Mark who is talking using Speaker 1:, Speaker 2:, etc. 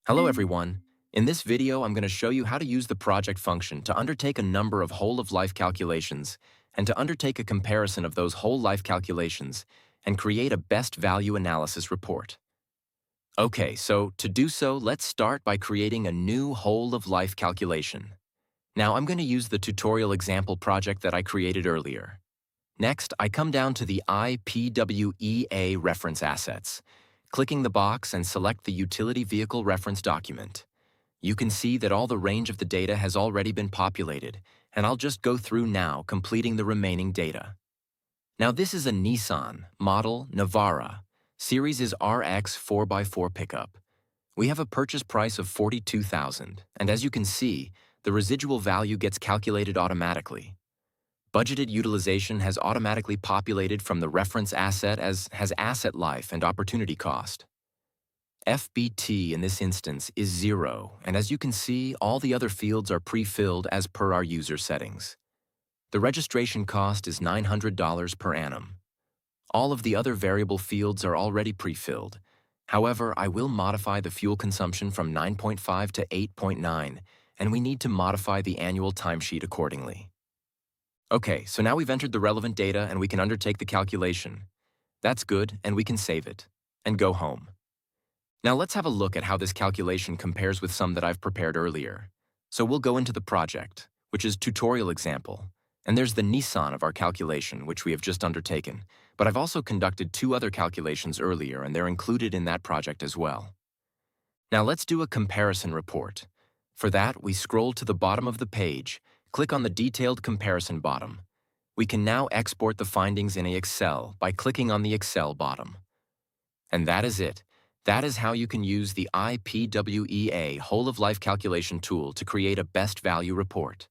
Speaker 1: Hello everyone. In this video, I'm going to show you how to use the project function to undertake a number of whole-of-life calculations and to undertake a comparison of those whole-life calculations and create a best value analysis report. Okay, so to do so, let's start by creating a new whole-of-life calculation. Now I'm going to use the tutorial example project that I created earlier. Next, I come down to the IPWEA reference assets, clicking the box and select the utility vehicle reference document. You can see that all the range of the data has already been populated, and I'll just go through now, completing the remaining data. Now this is a Nissan, model Navara. Series is RX 4x4 pickup. We have a purchase price of $42,000, and as you can see, the residual value gets calculated automatically. Budgeted utilization has automatically populated from the reference asset as has asset life and opportunity cost. FBT in this instance is 0, and as you can see, all the other fields are pre-filled as per our user settings. The registration cost is $900 per annum. All of the other variable fields are already pre-filled. However, I will modify the fuel consumption from 9.5 to 8.9, and we need to modify the annual timesheet accordingly. Okay, so now we've entered the relevant data and we can undertake the calculation. That's good, and we can save it and go home. Now let's have a look at how this calculation compares with some that I've prepared earlier. So we'll go into the project, which is tutorial example, and there's the Nissan of our calculation, which we have just undertaken, but I've also conducted 2 other calculations earlier and they're included in that project as well. Now let's do a comparison report. For that, we scroll to the bottom of the page, click on the detailed comparison bottom. We can now export the findings in Excel by clicking on the Excel bottom. And that is it. That is how you can use the IPWEA whole-of-life calculation tool to create a best value report.